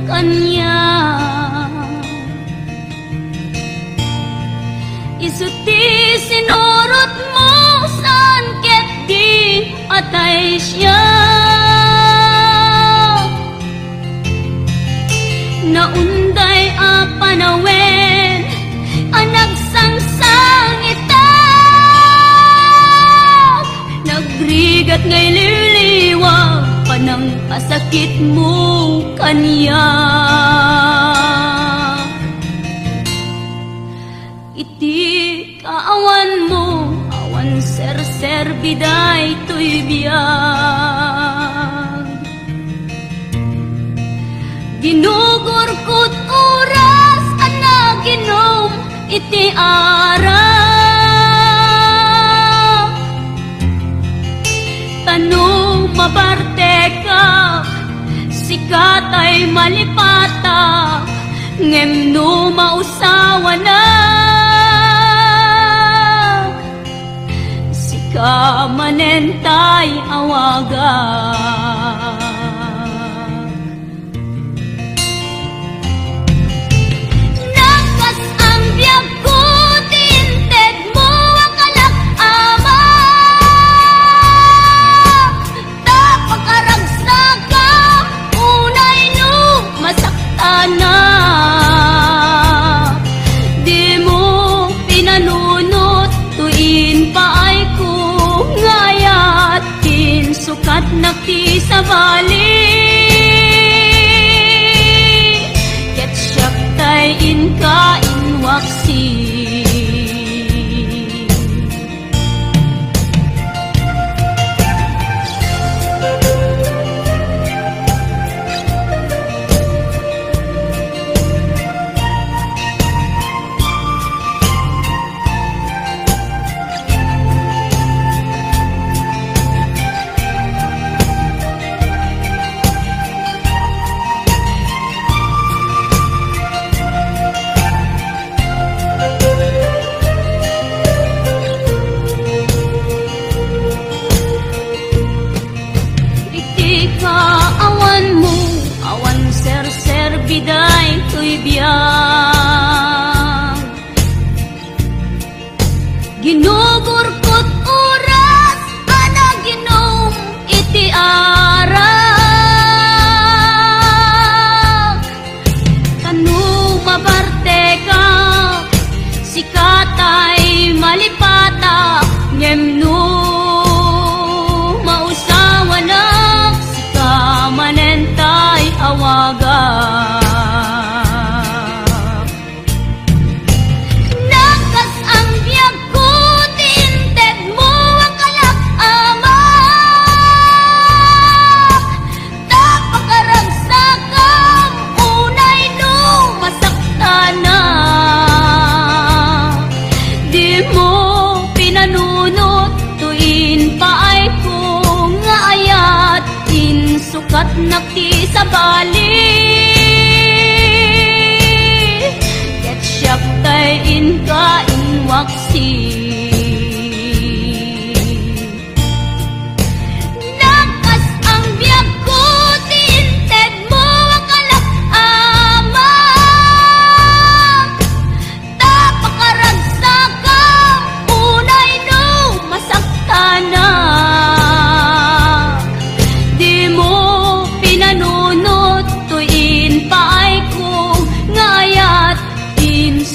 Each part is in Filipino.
kanya. Isuti sinurot mo saan ket di atay siya. Naunday a panawen anak sangsang ita. Nagrigat ngay liliwag panang asakit mo kanya. Iti kaawan mo awan ser biday to'y biyag. Ginugurkot oras ana ginom iti ara. Tanong mabarte ka sikat ay malipata ngem no mausawa na. Sika manentay awaga. Sukat nakti sa bali ket siyak tay inka inwaksi. Biday to'y biyag. Ginugurkot oras ana ginom iti ara. Kanu mabarte ka sikatay malipata ngem no mausawa na. Sika manentay awaga. Sukat nakti sa bali ket siyak tay inka inwaksi. Nakas ang biyag ko tinted mo akalak ama. Tapakaragsak ka unay no masaktana.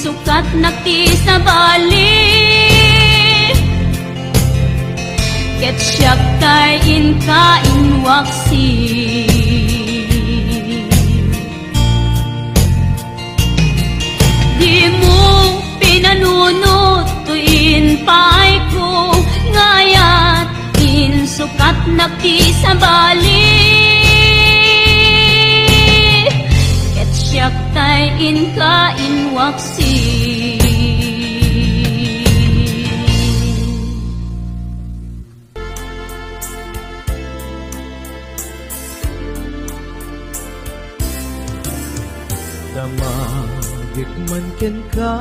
Sukat nakti sa bali ket siyak tay inka inwaksi. Di mo pinanunot tuin pay ko ngayat in sukat nakti sa bali ket siyak tay inka inwaksi. Damagit man ken ka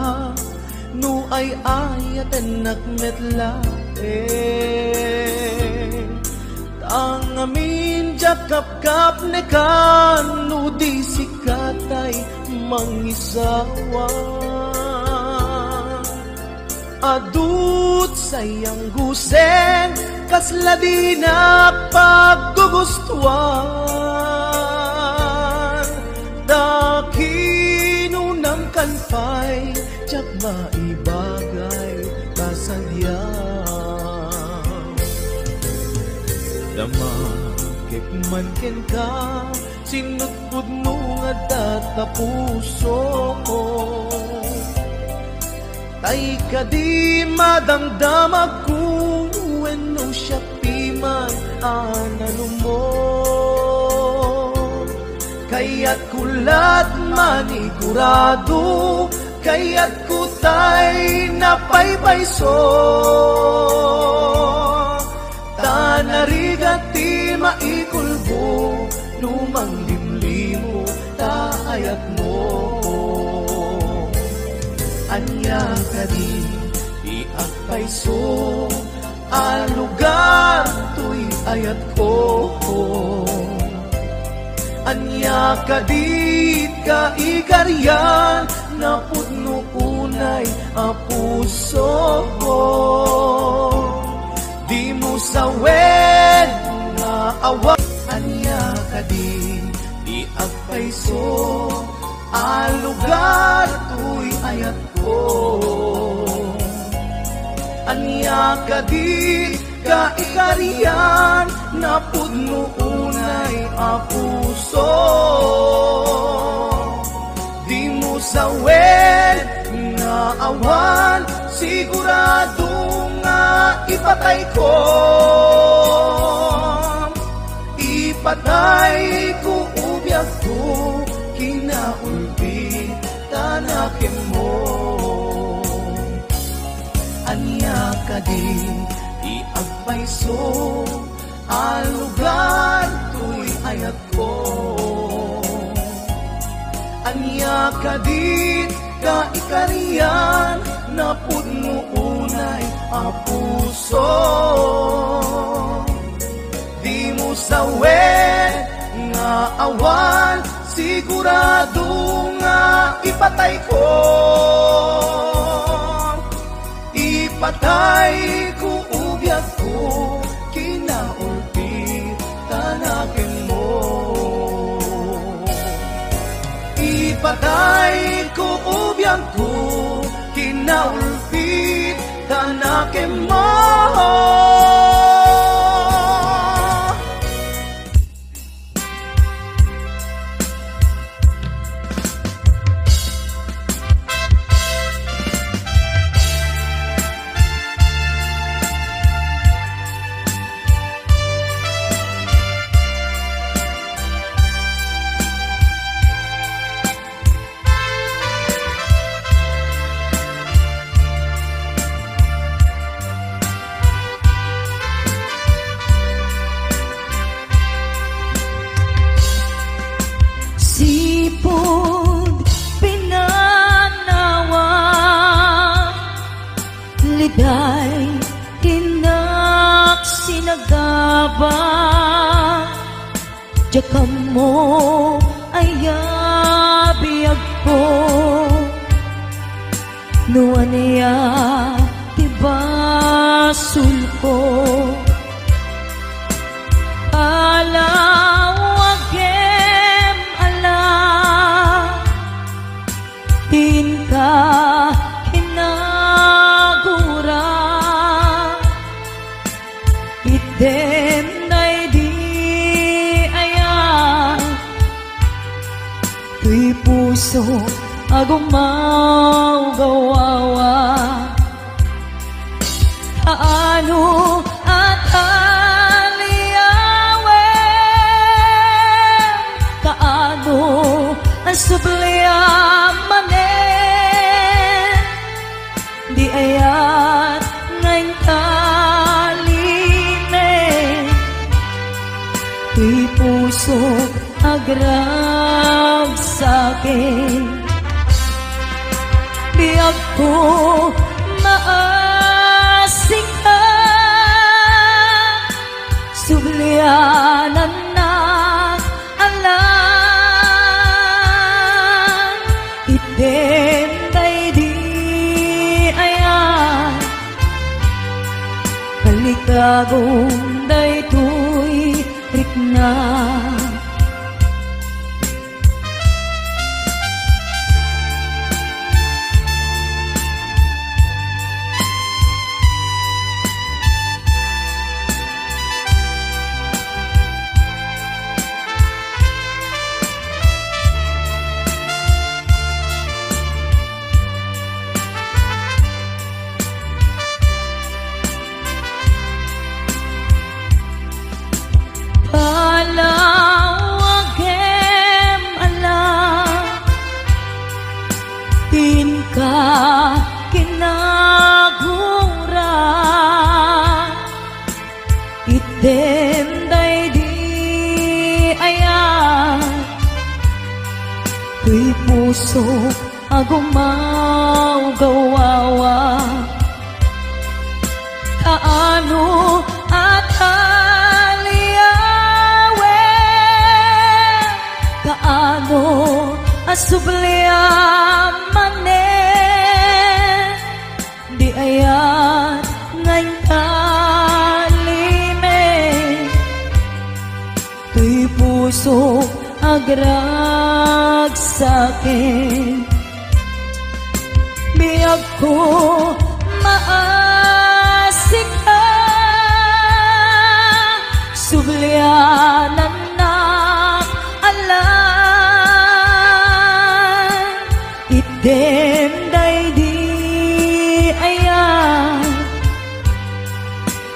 no ay ayaten nakmetla tang amin jak kap ne kan no di sikat mangisawa. Adut sayang gusen kasla di na paggugustuhan. Dakinunang kanpay tiyak maibagay kasadya. Damakik man ken ka sinutpud mo nga data puso ko. Tay ka di madamdamag ko wenno siya piman anano mo. Kaya't kulat manigurado, kaya't kutay napaypayso. Tanarigati maikulbo, lumang limlimo taayat mo. Anya ka di iagpayso, alugar to'y ayat ko. Anya ka di ka ikaryan, napudno unay a puso ko. Di mo sawen nga awa. Anya ka di iagpayso, alugar to'y ayat ko. Anya ka di ka ikarian, napudno unay a puso. Di mo sawen nga awan, sigurado nga ipatay ko. Ipatay ko ubiyag ko, kinaulpi tanakin mo. Anya ka di iagpayso, alugar to'y ayat ko. Anya ka di ka ikariyan, napudno unay a puso. Di mo sawen nga awan, sigurado nga ipatay ko. Ipatay ko ubiyag ko, kinaulpi tanakin mo. Ipatay ko ubiyag ko, kinaulpi tanakin mo. Sipod pinanawa, liday tinak sinagaba. Jakam mo ay abiyag ko, nuan niya tibasul ko. Alawagem ala, din ka kinagura. Item na'y di ayan, tuy puso agumaw gawawa. Kaano at kaano ang subliamanen, di ayat ngayon kalinen. Di puso agrab sa'kin, biyag ko maasing ka. Sublianan na alam, Kalikagong daytoy rikna. Kinagura item day di ayan tuy puso agumaw gawawa kaano at aliyawe kaano asubliyaman ayat ngayon kalime tuy puso agrag sakin biyag ko maasik ka sublianan na alam item day di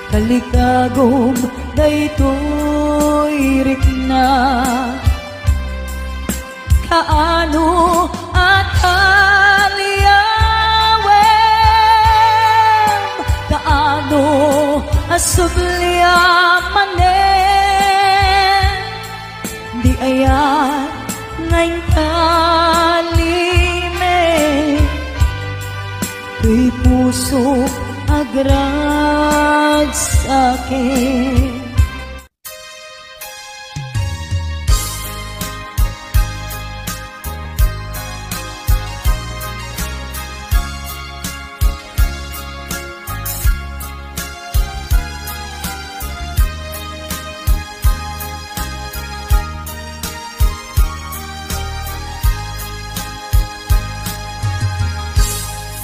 kalikagom daytoy rikna. Kaano at aliyawem kaano asubliamanen di ayat ngayon kalime tuy puso agrag sakin.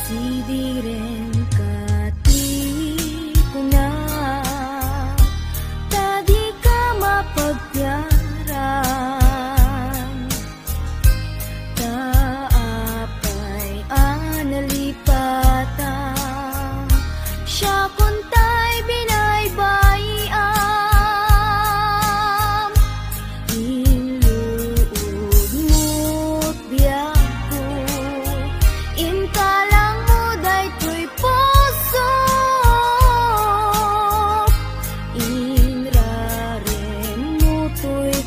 Sidiren kati ko na tadi ka mapagyaran taapay analipatan siya kuntay binaybayam iluud mo't biyak ko intala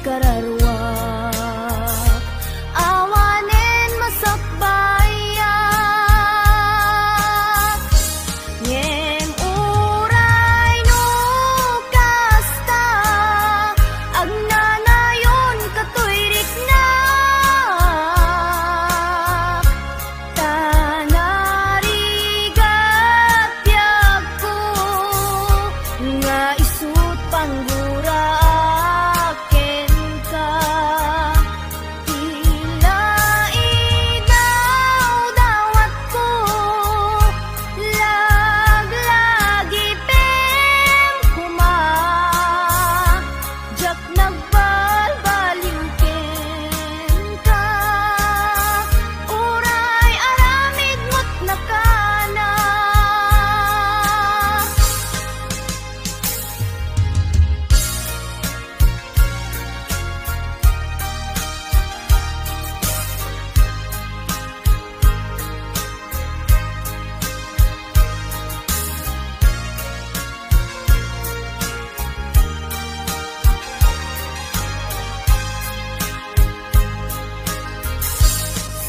kararwa awanen masakbayan ngem uray no kasta agnanayon katuirik na tanarigat biag ko nga isut panggura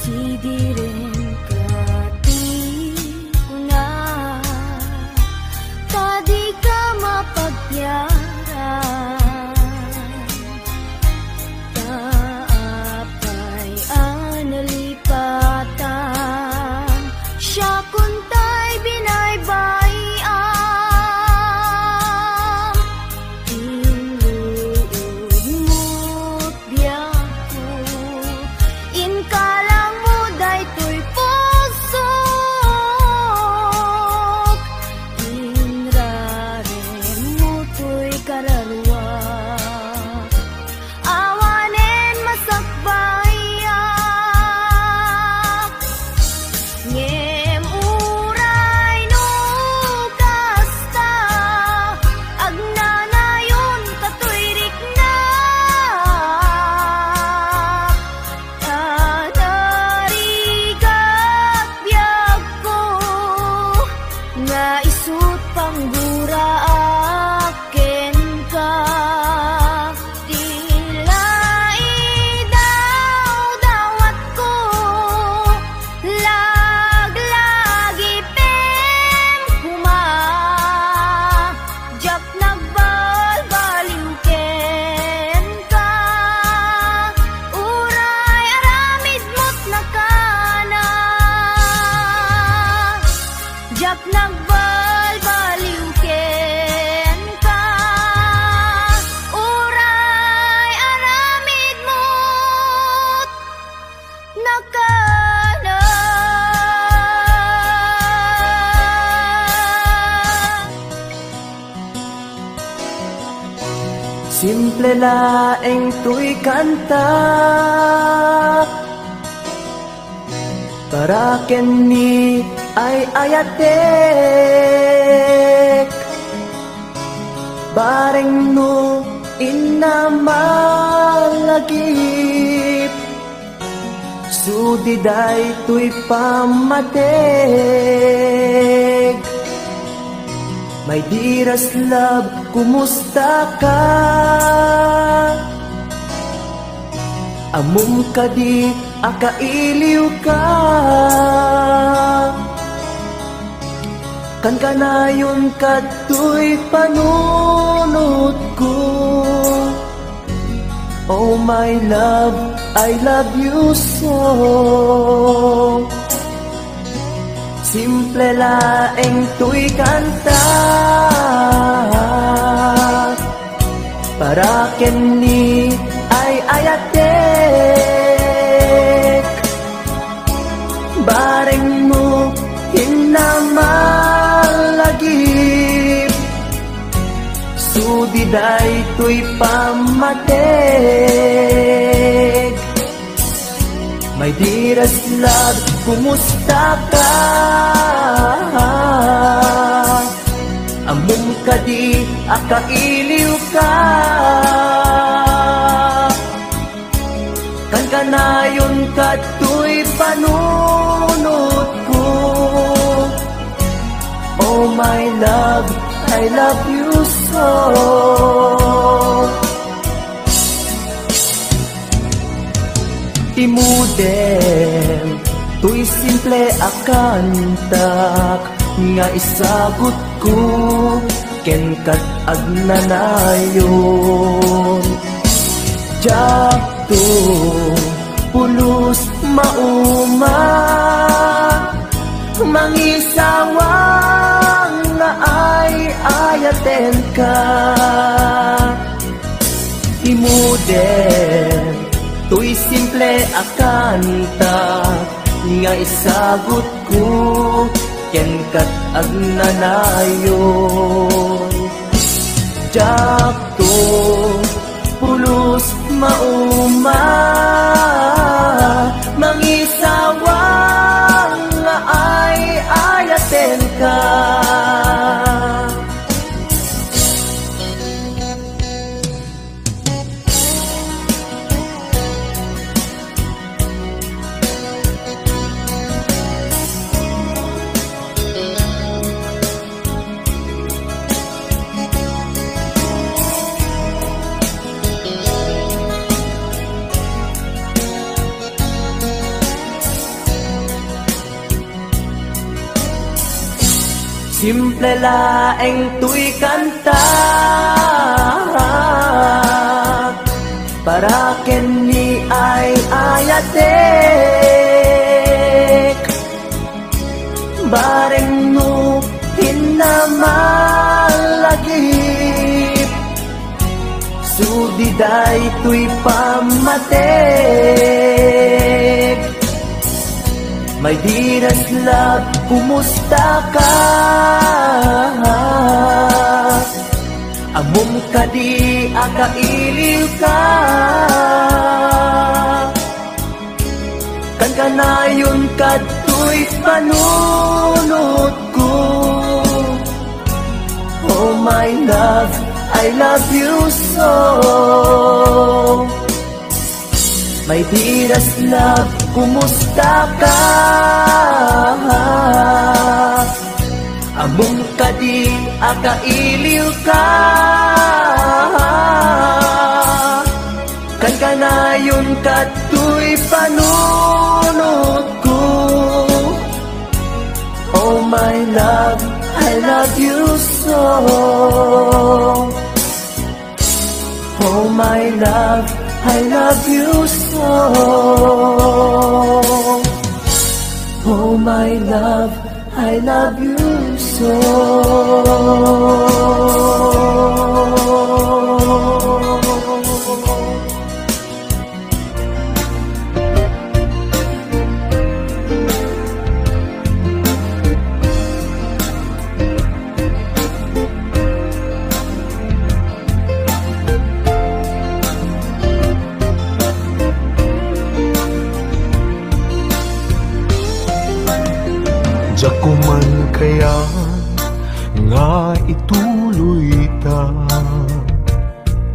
sidiren kati ko na tadi ka mapagyaran taapay analipatan siya kuntay binaybayan ka na. Simple laeng tuy kanta para kenni ay ayatek bareng no inamalagip sudiday tuy pamateg. My dearest love, kumusta ka? Amum ka di, akailiw ka. Kan kanayon ka tuy panunod ko. Oh my love, I love you so. Simple laeng tuy kanta para kenni ay ayatek bareng mo hinamalagip sudiday tuy pamateg. My dearest love, kumusta ka? Amum ka di, akailiw ka. Kan kanayon ka tuy panunod ko. Oh my love, I love you so. Timudem, tuy simple akantak nga isagot ko ken kat agnanayon. Jakto pulos mauma mangisawang nga ay ayaten ka. Timudem, tuy simple akanta nga isagot ko ken kat agnanayon. Jakto pulos mauma mangisawang nga ay ayaten ka. Simple laeng tuy kanta para kenni ay ayatek bareng no hinamalagip sudiday tuy pamateg. My dearest love, kumusta ka? Amum ka di, akailiw ka. Kan kanayon ka tuy panunod ko. Oh my love, I love you so. My dearest love, kumusta ka? Amum ka di, akailiw ka. Kan kanayon ka tuy panunod ko. Oh my love, I love you so. Oh my love, I love you so. Oh my love, I love you so. Diyak ko man kaya nga ituloy ta,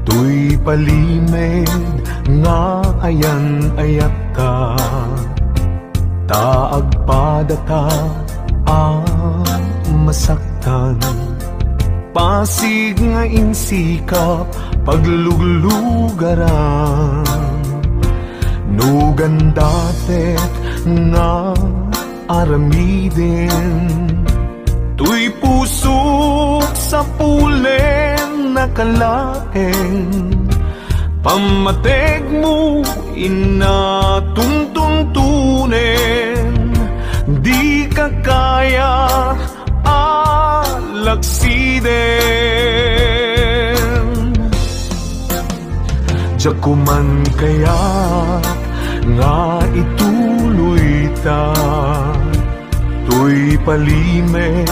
tuy palimed nga ayan ayat ta, taag padata ang masaktan, pasig nga insikap pagluglugaran, nugan datet nga aramiden, tuy pusok sa pulen na kalaeng, pamateg mo inatuntuntunen, di ka kaya alaksiden. Diyak ko man kaya nga ituloy ta, tuy palimed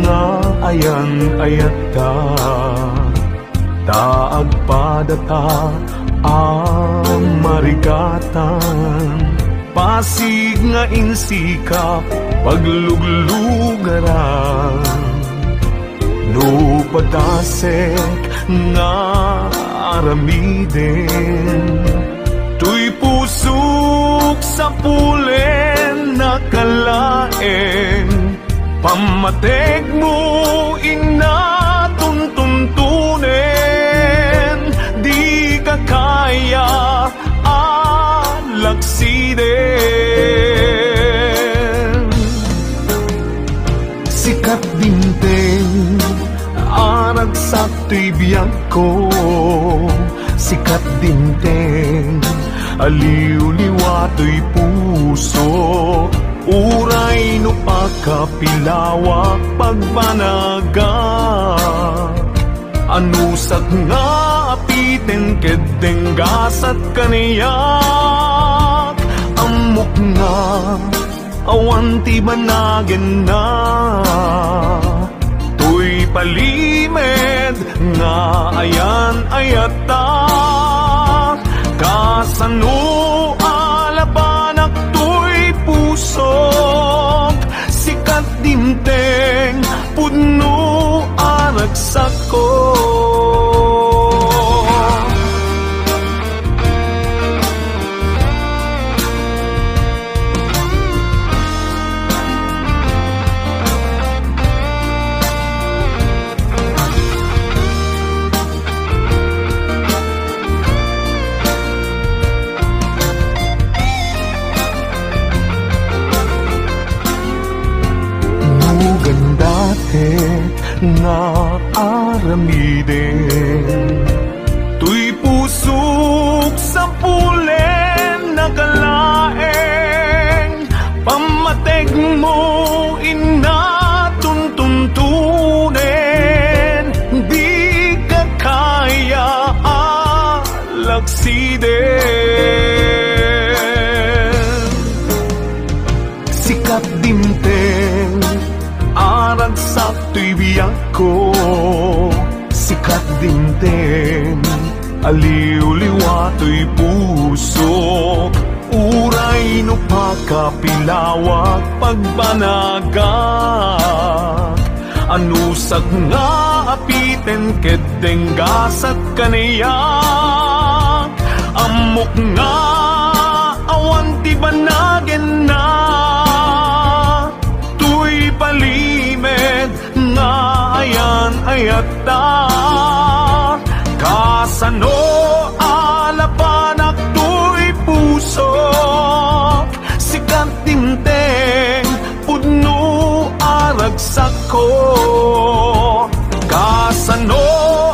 nga ayan ayat ta, taag padata ang marigatan, pasig nga insikap pagluglugaran, no padasek nga aramiden, tuy pusok sa pulen na kalaeng, pamateg mo inatuntuntunen, di ka kaya alaksiden. Sikat dinteng arag sa tibiyang ko, sikat dinteng aliw-liwato'y puso, uray no pagkapilawak pagbanaga, anusag nga apiten kedeng gasat kaniyak, amok nga awan ti banagin na, tuy palimed nga ayan ayata, kasano alabanak tuy pusok, sikat dinteng puno aragsak ko. Na aramiden, tuy pusok sa pulen na kalaeng, pamateg mo inatuntuntunen, di ka kaya alaksiden. Sikat dinteng arag sa tibiyang ko, sikat dinteng aliw-liwato'y pusok, uray no pagkapilawak pagbanagak, anusag nga apiten kedeng gasat kaniyak, amok nga awan ti banagin na, tuy palimed nga ayan ayata, kasano alapanak tuy pusok, sikat dinteng pudno aragsak ko, kasano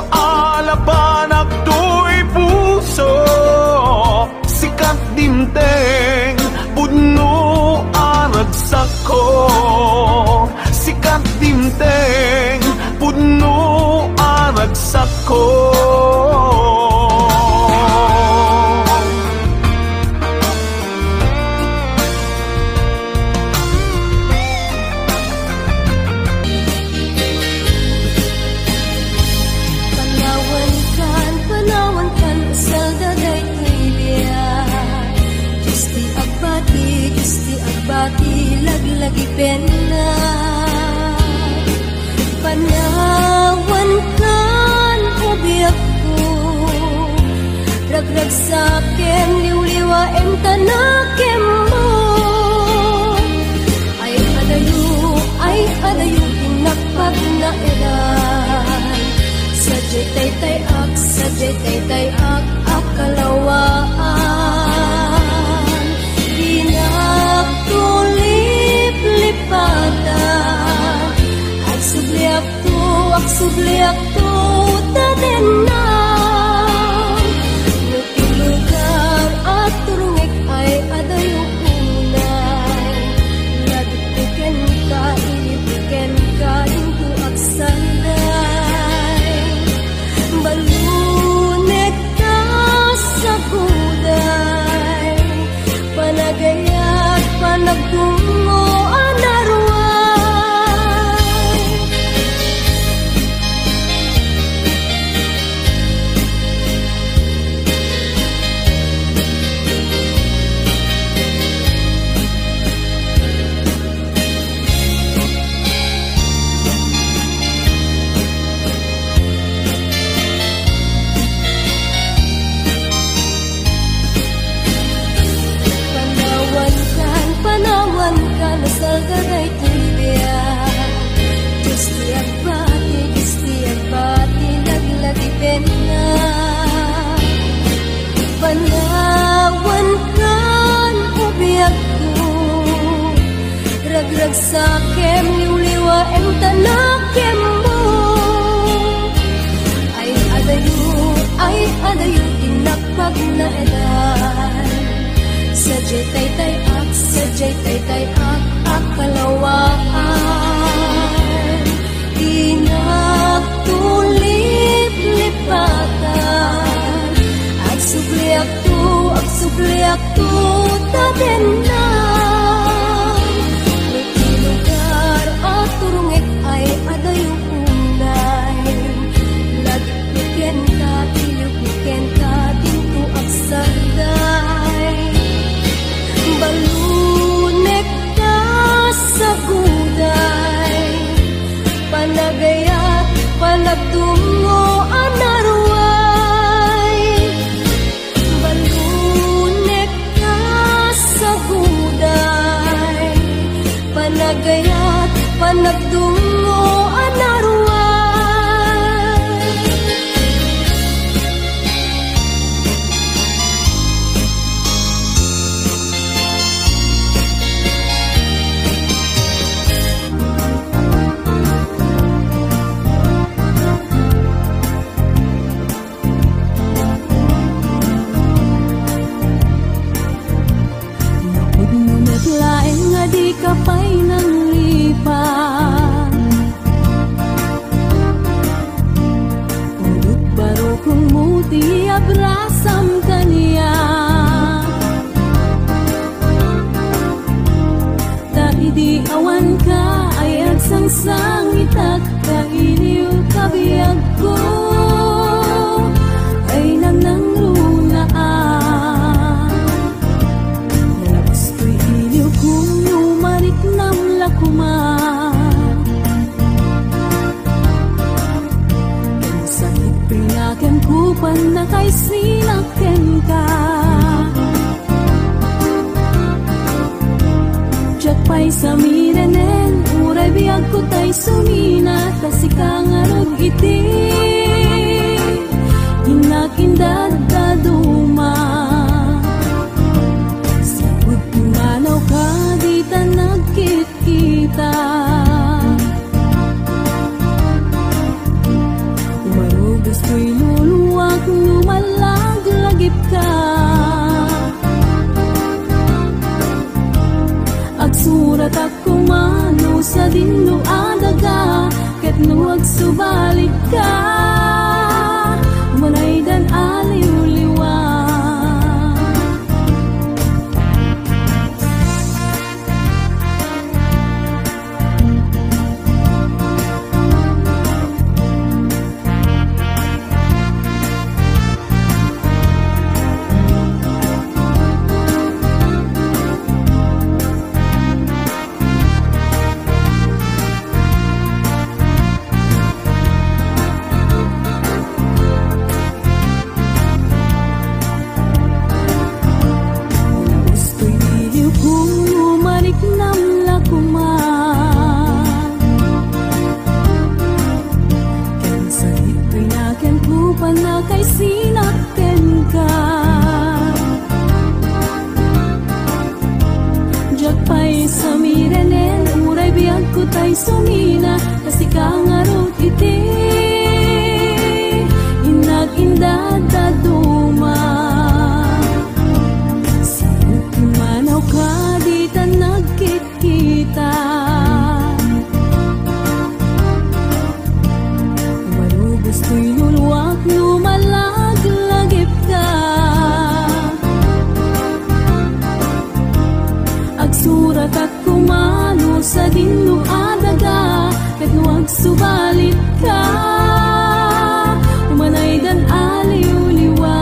alapanak tuy pusok, sikat dinteng pudno aragsak ko, sikat dinteng puno aragsak ko. naglagipin na panawan kan ubiyak ko ragrag sakin liwliwain tanakim mo ay adayo tinakpag na ilan sadyay tay ak akalawaan lipatan ak subliak tu taden na lugar at turungik ay adayo unay nagpiken ka inipiken ka into aksanay balunek ka sa kuday panagayat panagtungo anarway Salgaray tuya Gusti ang bati naglagipin na panawan kan ubiyak ko ragrag sakem liwliwain tanakem mo ay adayo tinakpag na edan sadyay tay ak akalawaan tinagtulip lipatan ak subliak tu taden na lugar at turungik ay adayo unay lagpiken ka tinupiken ka tinto aksanday balunek ka sa kuday panagayat panagtungo anarway balunek ka sa kuday panagayat panagtungo anarway lain nga di kapay ng lipan uduk baro kung muti abrasam kaniya dahil di awan ka ay agsangsang itak kailiw kabiyag ko ay nanang lunaan kung umarit ng lakuman ang sakit pinaken kupan na kay sinaken ka Diyak pa'y sa mirenen uray biyag ko tay sumina kasikang arog iti hinakindad daduma Manaw ka di ta nagkit-kita Marugos ko'y luluwag lumalag-lagip ka Agsurat ako mano sa dinlo adaga Ket nuwag subalik ka Manay dan aliw-liwag ko tay sumina, kasi kangarot iti inag-indad daduma. Sa manaw ka di ta nagkit-kita, marubos ko'y nulwak lumalaglagip ka. Agsurat at kumano sa dinlo adaga, ket nuwag subalit ka, umanay dan aliw-liwa.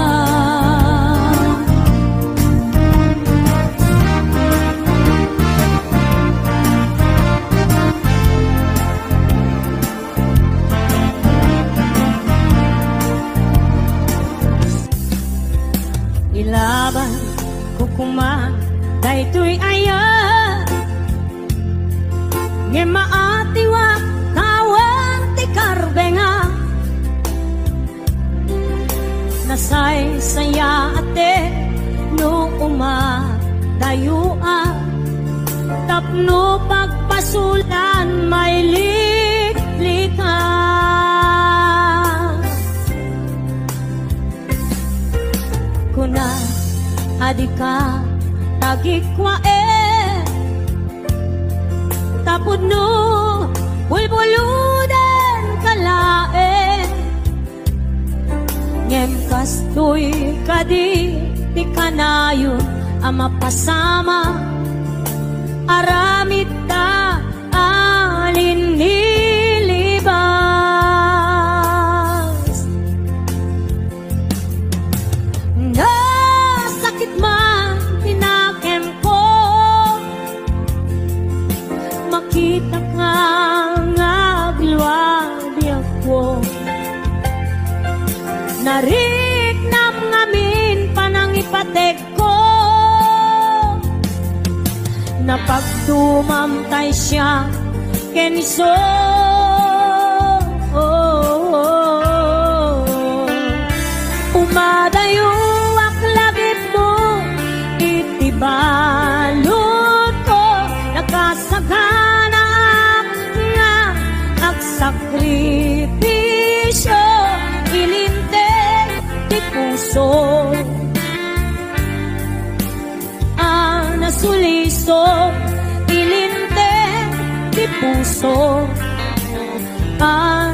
Ilaban ko kuma daytoy aya, nge maatiwa kawan ti karbenga, nasay saya ate no umadayua, tapno pagpasulan may liklika. Kuna adika tagikwa tapod no bulbuludan kalae, ngem kastoy kadi ti kanayon ama pasama, aramid ta alin nilibas. Nasakit man tinakem ko, makita ka nga agluwadi ako, nariknam ngamin panangipatek ko, napagtumamtay siya keniso. Umadayo aklagip mo itibalot ko, nakasagana nga agsakripisyo, ilinteg ti puso nasuliso, ilinteg ti puso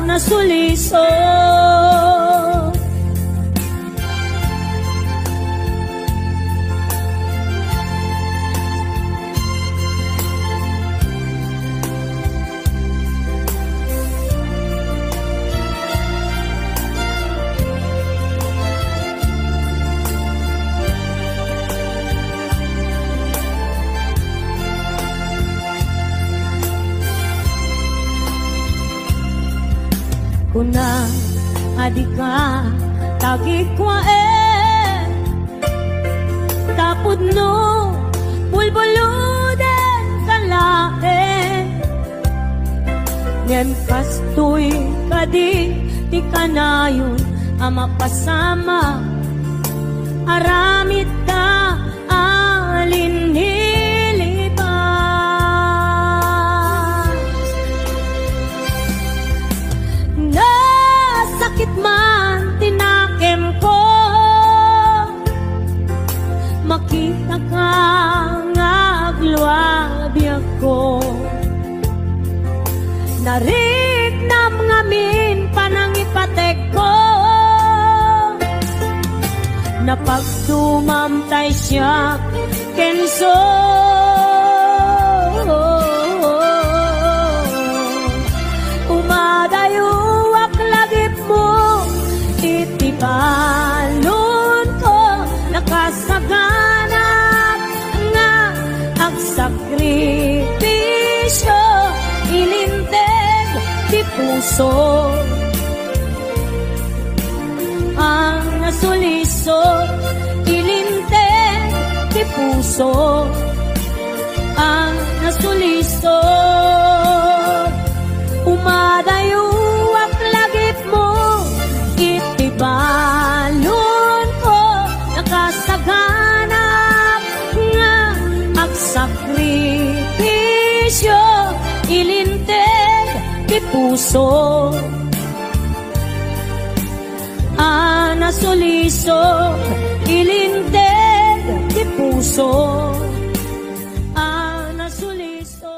nasuliso. Kuna adika tagikwa tapod no bulbuludan kalae, ngem kastoy kadi ti kanayon ama pasama, aramid ta alin sakit man tinakem ko, makita ka nga agluwadi ako, nariknam ngamin panangipatek ko, napagtumamtay siya kenso. Umadayo aklagip mo itibalon ko, nakasaganap nga agsakripisyo, ilinteg ti puso ang nasuliso, ilinteg ti puso ang nasuliso. Umadayo aklagip mo itibalon ko, nakasaganap nga agsakripisyo, ilinteg puso. Nasuliso, ilinteg ti puso. Nasuliso.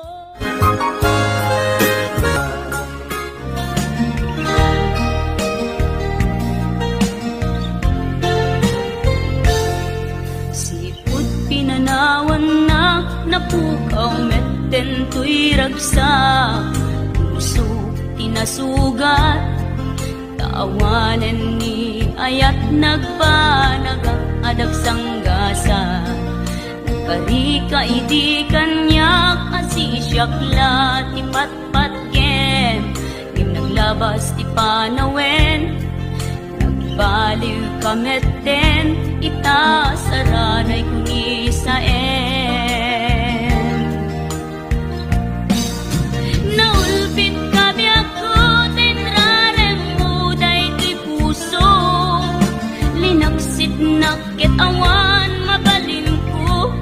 Sipot pinanawan na napukaw metten to'y ragsak. Puso tinasugat, taawanan ni ayat nagpanagak adagsang-gasa. Nagkarika idi kanya kasi siyakla ti patpatken. Kim naglabas ti panawen, nagbaliw kametten, ita saranay kuni saen. Naulpit kabi ako, tinrarem mo day ti puso. Linaksit nakit awan mabalin ko.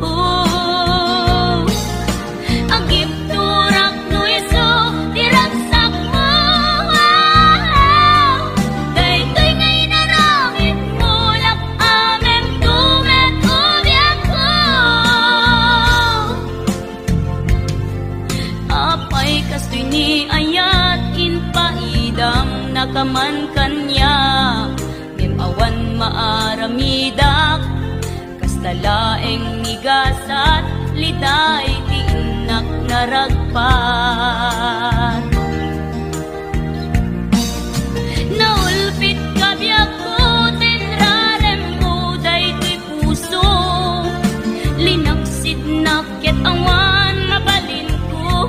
Agip turak no iso, tiragsak mo. Daytoy ngay naramit mo, lak amen tumet ubi ako. Apay kastoy ni ayat inpaidam nakaman kanya. Awan maaramidak, kastalaeng nigasat, liday ti inak naragpat. Naulpit kabi ako, tinrarem mo day ti puso. Linaksid nakit awan mabalin ko.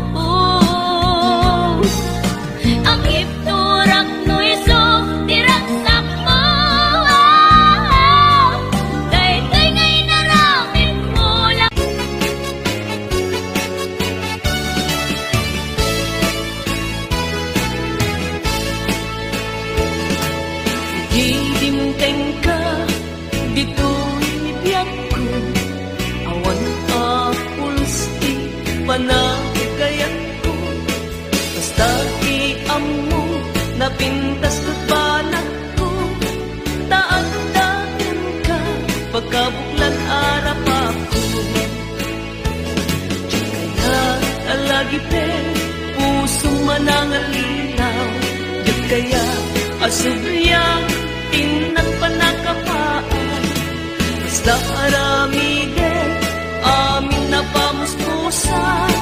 Ang ipturak no iso, tiragsak mo. Hidimteng ka, dito'y biyak ko. Awan apuls ti panagayan ko. Basta iamo, napintas ko't banat ko. Taag-dagan ka, pagkabuklan arap ako. Kaya talagi pe, pusong manangalinaw. Di kaya asubyang tinat panakapaan. Basta aramiden, amin na pamuspusan.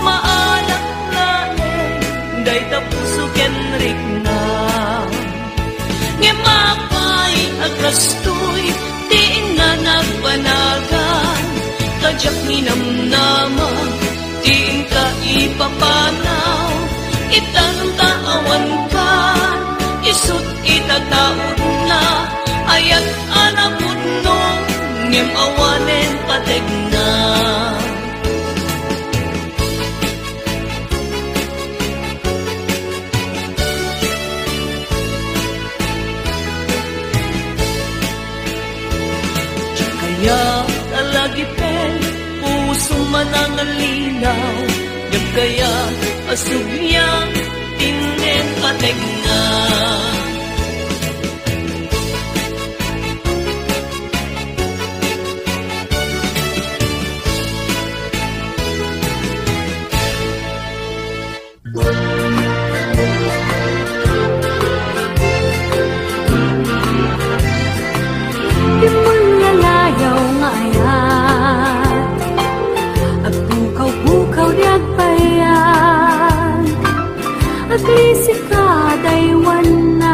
Maalak lain, day tapuso kenrik na. Ngimapay agastoy, tiin nga nagpanagan. Kadyak ninamnama, tiin ka ipapanaw. Itanong taawan ka, isut itataod na, ayat anapod no, ngem awanen pateg na. Kaya talagi pen, puso manangalinaw. Yang kaya asubyang, tinen pateg na. Di mo lalayaw nga ayan, at bukaw-bukaw di agpayan. At lisik ka daywan na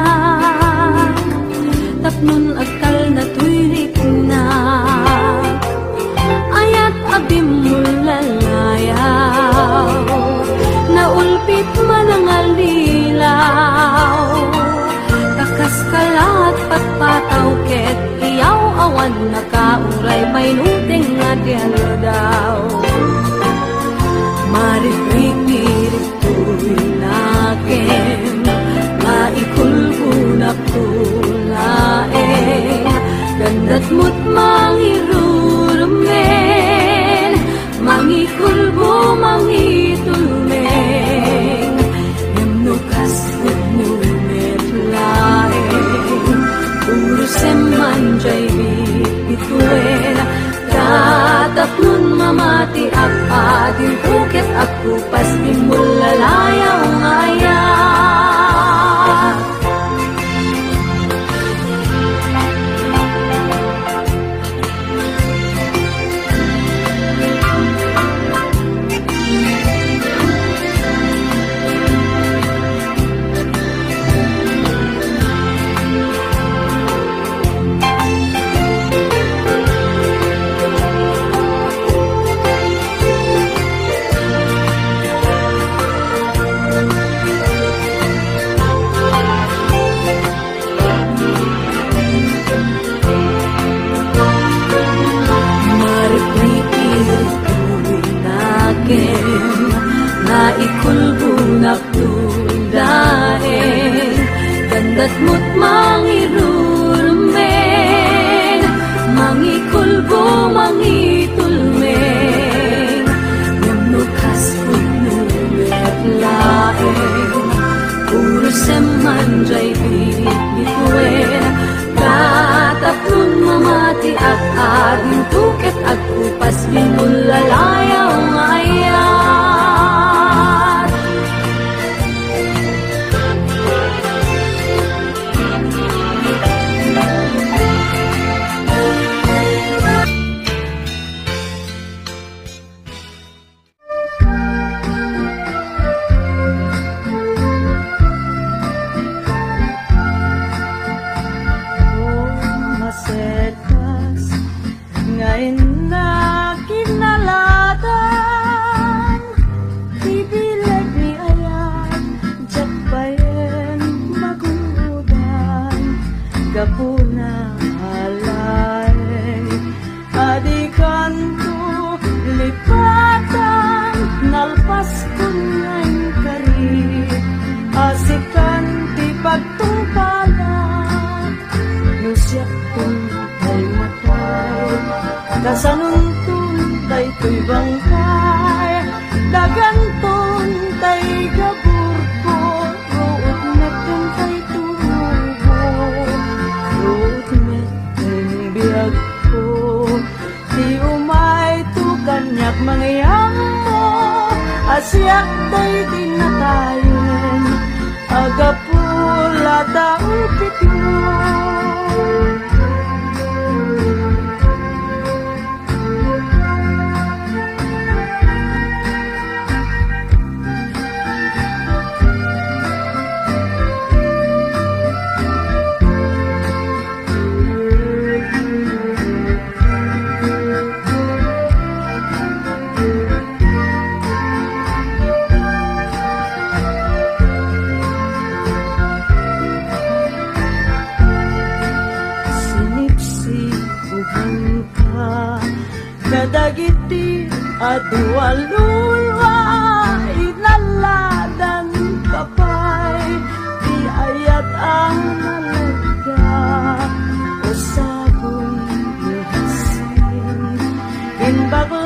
ading bukit at kupas di mulalayaw ngaya. Naikulbong naktudain Gandat mo't mangirurumeng Mangikulbo, mangitulmeng Namukas punumet laeng Puro semanjay bitbituen Kataplun mamati at ading tuket at kupas binulalayaw ngayon. Gapuna halay adikan ko lipatan nalpas ko ngayon kari asikan ti pagtungpalan nusyak kong ay matay kasanuntun tay to'y bangkay daganton tay gabur ko root natin tay di umay tu kanyak mangyang mo asyak day dinatayin agapula daupit mo. Kadagiti adualula inaladan kapay di ayat ang nalaga o sabon ihasin inbagla